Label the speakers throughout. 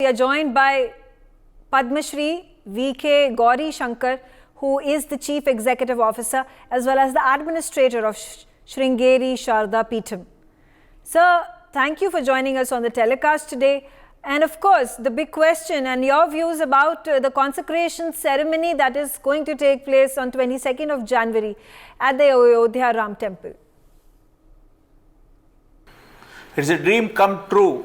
Speaker 1: We are joined by Padma Shri V.K. Gowrishankar, who is the Chief Executive Officer as well as the Administrator of Shingari Sharda Peetham. Sir, thank you for joining us on the telecast today. And of course, the big question and your views about the consecration ceremony that is going to take place on 22nd of January at the Ayodhya Ram Temple.
Speaker 2: It's a dream come true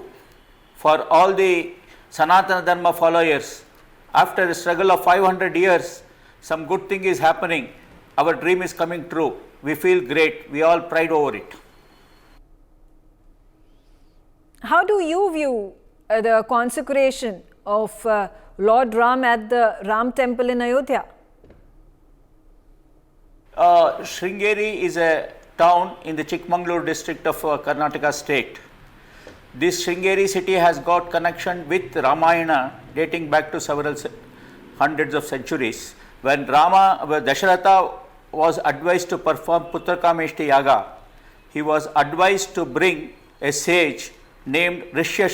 Speaker 2: for all the Sanatana Dharma followers. After a struggle of 500 years, some good thing is happening. Our dream is coming true. We feel great. We all pride over it.
Speaker 1: How do you view the consecration of Lord Ram at the Ram Temple in Ayodhya?
Speaker 2: Shingari is a town in the Chikmagalur district of Karnataka state. This Shingari city has got connection with Ramayana dating back to several hundreds of centuries. When Dasharatha was advised to perform Putrakameshti Yaga, he was advised to bring a sage named Rishya.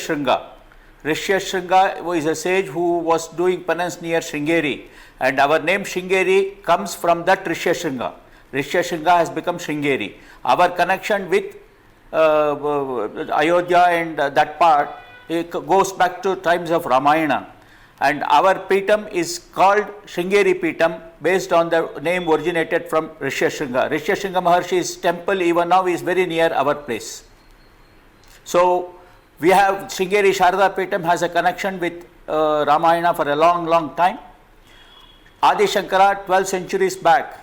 Speaker 2: Rishya is a sage who was doing penance near Shingari, and our name Shingari comes from that Rishya. Rishya has become Shingari. Our connection with Ayodhya and that part, it goes back to times of Ramayana, and our Peetham is called Shingari Peetham based on the name originated from Rishya. Rishya Maharshi's temple even now is very near our place. So we have Shingari Sharda Peetham has a connection with Ramayana for a long time. AD Shankar 12 centuries back,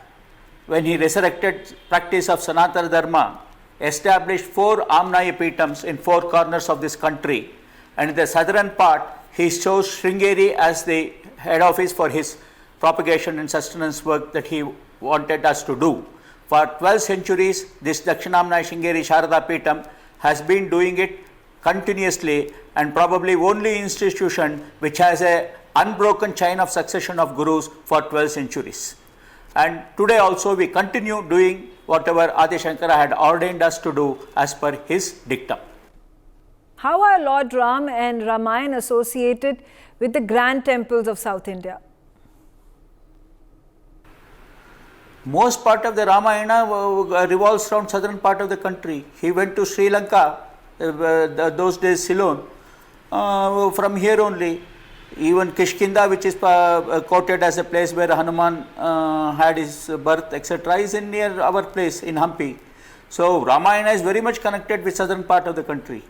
Speaker 2: when he resurrected practice of Sanatana Dharma, established 4 Amnaya Peethams in 4 corners of this country, and in the southern part he chose Shingari as the head office for his propagation and sustenance work that he wanted us to do. For 12 centuries, this Dakshinamnaya Shingari Sharda Peetham has been doing it continuously, and probably only institution which has a unbroken chain of succession of gurus for 12 centuries. And today also we continue doing whatever Adi Shankara had ordained us to do as per his dictum.
Speaker 1: How are Lord Ram and Ramayan associated with the grand temples of South India?
Speaker 2: Most part of the Ramayana revolves around southern part of the country. He went to Sri Lanka, those days Ceylon, from here only. Even Kishkinda, which is quoted as a place where Hanuman had his birth, etc., is in near our place in Hampi. So Ramayana is very much connected with southern part of the country.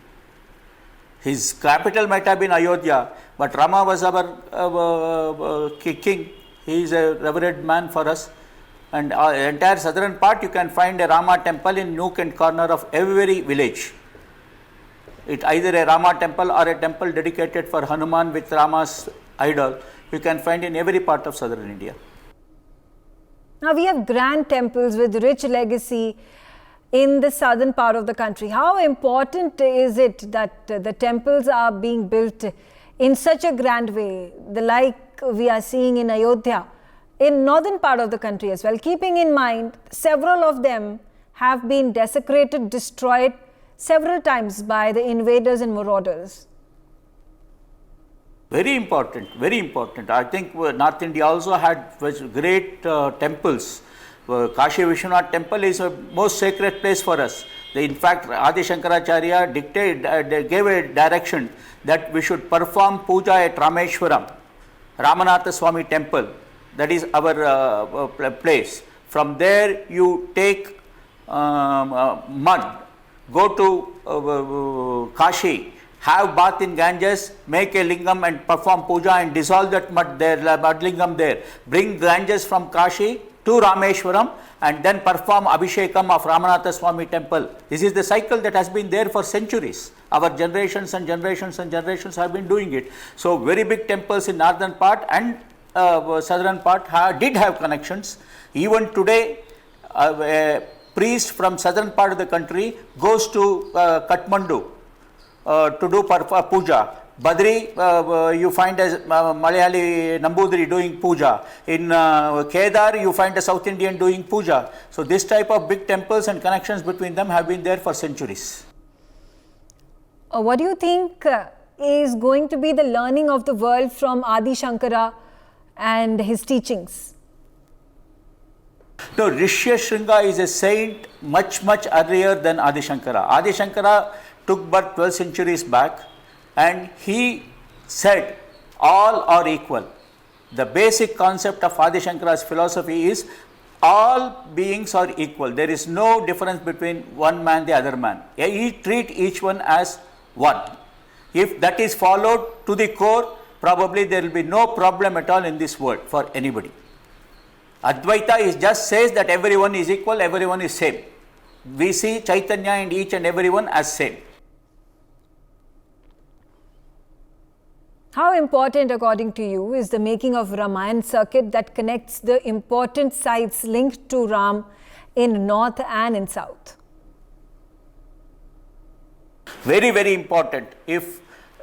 Speaker 2: His capital might have been Ayodhya, but Rama was our king. He is a revered man for us. And entire southern part you can find a Rama temple in nook and corner of every village. It either a Rama temple or a temple dedicated for Hanuman with Rama's idol, you can find in every part of southern India.
Speaker 1: Now we have grand temples with rich legacy in the southern part of the country. How important is it that the temples are being built in such a grand way, the like we are seeing in Ayodhya, in northern part of the country as well, keeping in mind several of them have been desecrated, destroyed several times by the invaders and marauders?
Speaker 2: Very important, very important. I think North India also had great temples. Kashi Vishwanath temple is a most sacred place for us. In fact, Adi Shankaracharya gave a direction that we should perform puja at Rameshwaram, Ramanatha Swami temple. That is our place. From there you take mud, go to Kashi, have bath in Ganges, make a lingam and perform puja and dissolve that mud lingam there. Bring Ganges from Kashi to Rameshwaram and then perform Abhishekam of Ramanatha Swami temple. This is the cycle that has been there for centuries. Our generations and generations and generations have been doing it. So very big temples in northern part and southern part did have connections. Even today, priest from southern part of the country goes to Kathmandu to do puja. Badri, you find a Malayali Nambudiri doing puja. In Kedar, you find a South Indian doing puja. So this type of big temples and connections between them have been there for centuries.
Speaker 1: What do you think is going to be the learning of the world from Adi Shankara and his teachings?
Speaker 2: No, Rishi Shringa is a saint much earlier than Adi Shankara. Adi Shankara took birth 12 centuries back, and he said all are equal. The basic concept of Adi Shankara's philosophy is all beings are equal. There is no difference between one man the other man. He treat each one as one. If that is followed to the core, probably there will be no problem at all in this world for anybody. Advaita is just says that everyone is equal, everyone is same. We see Chaitanya and each and everyone as same.
Speaker 1: How important, according to you, is the making of Ramayan circuit that connects the important sites linked to Ram in north and in south?
Speaker 2: Very important. If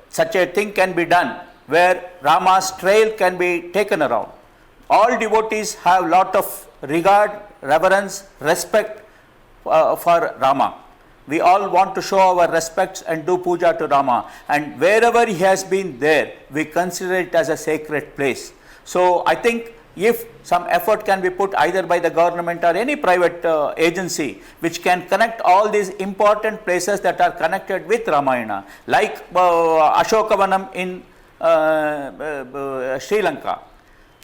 Speaker 2: such a thing can be done, where Rama's trail can be taken around. All devotees have lot of regard, reverence, respect for Rama. We all want to show our respects and do puja to Rama, and wherever he has been there, we consider it as a sacred place. So I think if some effort can be put either by the government or any private agency which can connect all these important places that are connected with Ramayana, like Ashokavanam in Sri Lanka.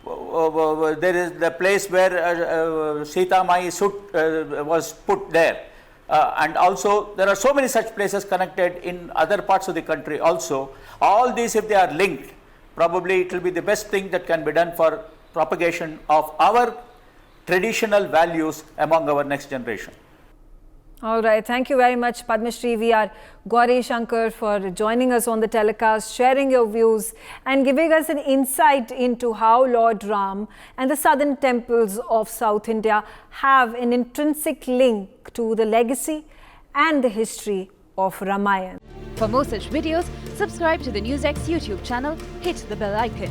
Speaker 2: There is the place where Sita Mai was put there. And also there are so many such places connected in other parts of the country also. All these, if they are linked, probably it will be the best thing that can be done for propagation of our traditional values among our next generation.
Speaker 1: All right. Thank you very much, Padma Shri. We are Gowrishankar for joining us on the telecast, sharing your views and giving us an insight into how Lord Ram and the southern temples of South India have an intrinsic link to the legacy and the history of Ramayan.
Speaker 3: For more such videos, subscribe to the NewsX YouTube channel, hit the bell icon.